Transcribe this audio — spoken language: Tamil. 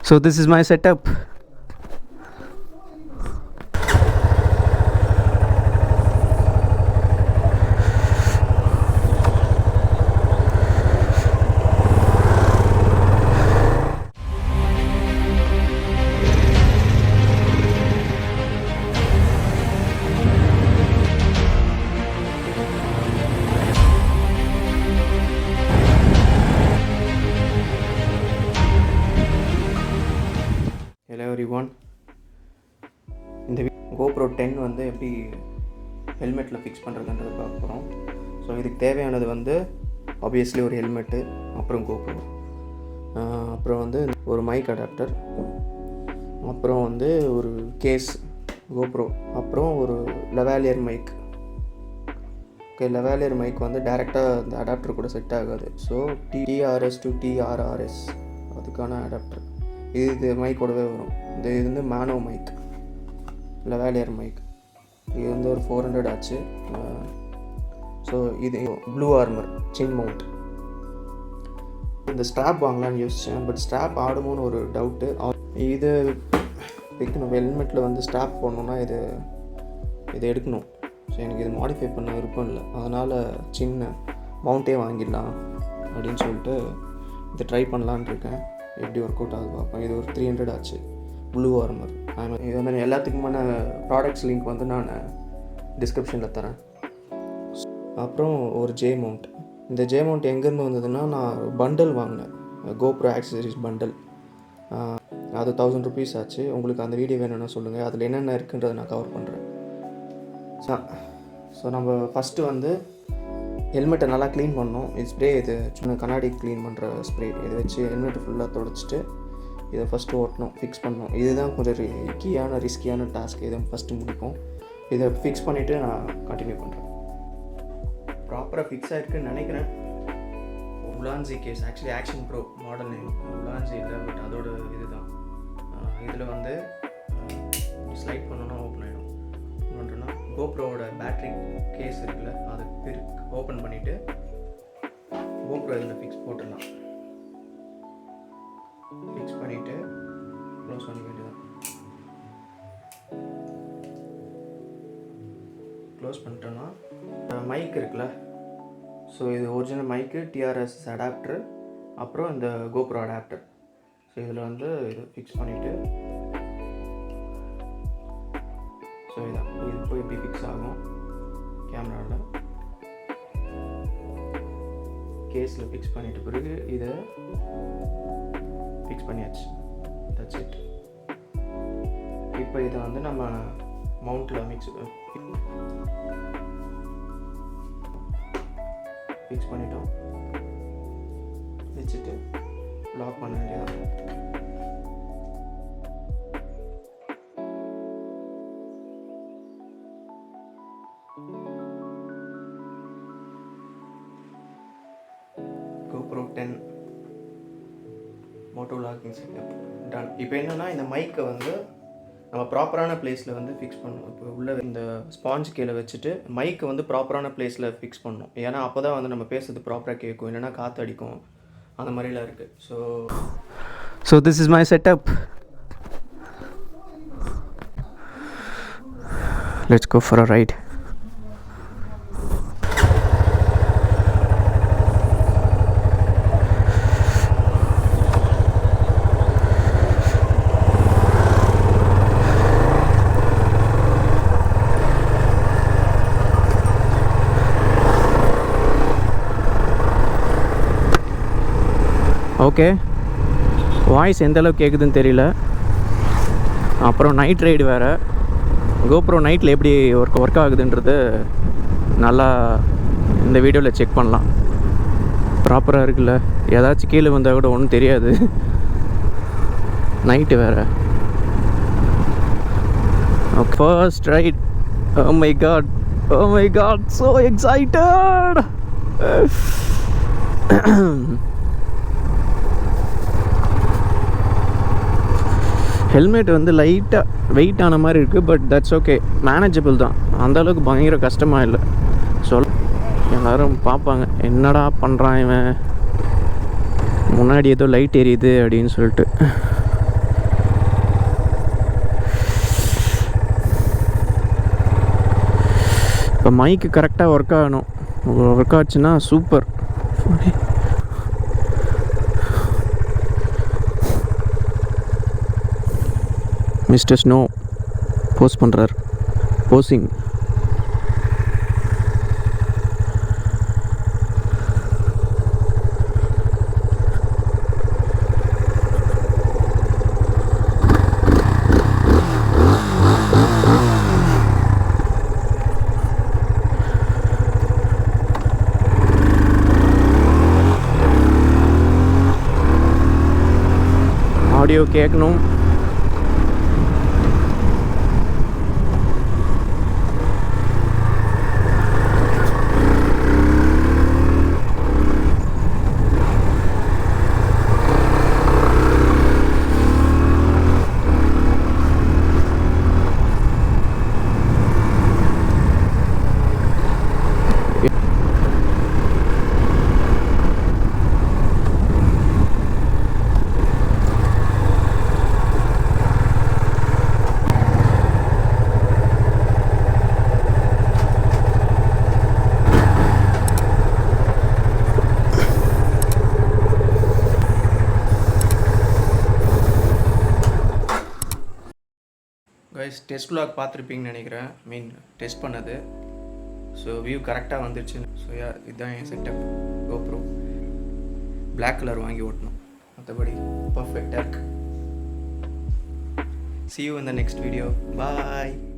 So this is my setup. Hello everyone. இந்த GoPro 10 வந்து எப்படி ஹெல்மெட்டில் ஃபிக்ஸ் பண்ணுறதுன்றது பார்க்க போகிறோம். ஸோ இதுக்கு தேவையானது வந்து ஆப்வியஸ்லி ஒரு ஹெல்மெட்டு, அப்புறம் GoPro, அப்புறம் வந்து ஒரு மைக் அடாப்டர், அப்புறம் வந்து ஒரு கேஸ் GoPro, அப்புறம் ஒரு லவாலியர் மைக். ஓகே, லவாலியர் மைக் வந்து டேரெக்டாக அந்த அடாப்டர் கூட செட் ஆகாது. ஸோ TRS to TRRS அதுக்கான அடாப்டர் இது மைக்கோடவே வரும். இது வந்து மேனோ மைக், லவாலியர் மைக். இது வந்து ஒரு 400 ஆச்சு. ஸோ இது ப்ளூ ஆர்மர் சின் மவுண்ட். இந்த ஸ்ட்ராப் வாங்கலான்னு யோசித்தேன், பட் ஸ்ட்ராப் ஆடுமோன்னு ஒரு டவுட்டு. இது வைக்கணும் ஹெல்மெட்டில் வந்து ஸ்ட்ராப் போடணுன்னா இது எடுக்கணும். ஸோ எனக்கு இது மாடிஃபை பண்ண விருப்பம் இல்லை. அதனால் சின்ன மவுண்ட்டே வாங்கிடலாம் அப்படின்னு சொல்லிட்டு இதை ட்ரை பண்ணலான்னு இருக்கேன். எப்படி ஒர்க் அவுட் ஆகுது பார்ப்பேன். இது ஒரு 300 ஆச்சு, ப்ளூ ஆர்மர். இது வந்து எல்லாத்துக்குமான ப்ராடக்ட்ஸ் லிங்க் வந்து நான் டிஸ்கிரிப்ஷனில் தரேன். அப்புறம் ஒரு ஜே மவுண்ட். இந்த ஜே மவுண்ட் எங்கேருந்து வந்ததுன்னா, நான் பண்டல் வாங்கினேன், GoPro ஆக்சசரிஸ் பண்டல். அது 1000 rupees ஆச்சு. உங்களுக்கு அந்த வீடியோ வேணும்னா சொல்லுங்கள், அதில் என்னென்ன இருக்குன்றதை நான் கவர் பண்ணுறேன். ஸோ நம்ம ஃபஸ்ட்டு வந்து ஹெல்மெட்டை நல்லா க்ளீன் பண்ணோம். இது ஸ்ப்ரே, இது சின்ன கண்ணாடி க்ளீன் பண்ணுற ஸ்ப்ரே. இதை வச்சு ஹெல்மெட்டை ஃபுல்லாக துடைச்சிட்டு இதை ஃபஸ்ட்டு ஓட்டணும், ஃபிக்ஸ் பண்ணணும். இதுதான் கொஞ்சம் ரிஸ்கியான டாஸ்க். இதை ஃபஸ்ட்டு முடிப்போம். இதை ஃபிக்ஸ் பண்ணிவிட்டு நான் கண்டினியூ பண்ணுறேன். ப்ராப்பராக ஃபிக்ஸ் ஆகிருக்குன்னு நினைக்கிறேன். Ulanzi case, actually action pro model name. Ulanzi இல்லை, பட் அதோட இது தான். இதில் வந்து ஸ்லைட் பண்ணோன்னா ஓப்பன் ஆகிடும். பண்ணுறேன்னா GoProவோட பேட்ரி கேஸ் இருக்குல்ல, அதை ஓப்பன் பண்ணிவிட்டு GoPro இதில் ஃபிக்ஸ் போட்டுடலாம். ஃபிக்ஸ் பண்ணிவிட்டு க்ளோஸ் பண்ணி வேண்டியதான். க்ளோஸ் பண்ணிட்டோன்னா மைக் இருக்குல்ல, ஸோ இது ஒரிஜினல் மைக்கு, TRS அடாப்டரு, அப்புறம் இந்த GoPro அடாப்டர். ஸோ இதில் வந்து இது ஃபிக்ஸ் பண்ணிவிட்டு, ஸோ இதான் இது போய் எப்படி ஃபிக்ஸ் ஆகும் கேமராவில். கேஸில் ஃபிக்ஸ் பண்ணிட்ட பிறகு இதை ஃபிக்ஸ் பண்ணியாச்சு. That's it. இப்போ இதை வந்து நம்ம மவுண்ட்டில் ஃபிக்ஸ் பண்ணிட்டோம். வச்சுட்டு லாக் பண்ண வேண்டியதான். GoPro 10 motovlogging setup done. இப்போ என்னென்னா, இந்த மைக்கை வந்து நம்ம ப்ராப்பரான பிளேஸில் வந்து ஃபிக்ஸ் பண்ணணும். இப்போ உள்ள இந்த ஸ்பாஞ்ச் கீழே வச்சுட்டு மைக்கை வந்து ப்ராப்பரான பிளேஸில் ஃபிக்ஸ் பண்ணணும். ஏன்னா அப்போ தான் வந்து நம்ம பேசுறது ப்ராப்பராக கேட்கும், இல்லைன்னா காற்று அடிக்கும், அந்த மாதிரிலாம் இருக்குது. So this is my setup. Let's go for a ride. Okay, voice எந்த அளவுக்கு கேட்குதுன்னு தெரியல. அப்புறம் நைட் ரைடு வேறு. GoPro நைட்டில் எப்படி ஒர்க் ஆகுதுன்றது நல்லா இந்த வீடியோவில் செக் பண்ணலாம். ப்ராப்பராக இருக்குல்ல, ஏதாச்சும் கீழே வந்தால் கூட ஒன்றும் தெரியாது. நைட்டு வேறு. First right. Oh my god, so excited. Helmet வந்து லைட்டாக வெயிட் ஆன மாதிரி இருக்குது, பட் தட்ஸ் ஓகே, மேனேஜபிள் தான். அந்தளவுக்கு பயங்கர கஷ்டமாக இல்லை. எல்லோரும் பார்ப்பாங்க, என்னடா பண்ணுறான் இவன், முன்னாடி ஏதோ லைட் எரியுது அப்படின்னு சொல்லிட்டு. இப்போ மைக்கு கரெக்டாக ஒர்க் ஆகணும். ஒர்க் ஆச்சுன்னா சூப்பர். மிஸ்டர் ஸ்னோ போஸ்ட் பண்ணுறார். போஸிங். ஆடியோ கேட்கணும். கைஸ், டெஸ்ட் vlog பார்த்துருப்பீங்கன்னு நினைக்கிறேன். டெஸ்ட் பண்ணது. ஸோ வியூ கரெக்டாக வந்துடுச்சு. ஸோ இதுதான் என் செட்டப். GoPro பிளாக் கலர் வாங்கி ஓட்டணும். மற்றபடி பர்ஃபெக்டாக இருக்கு. See you in the next video. Bye.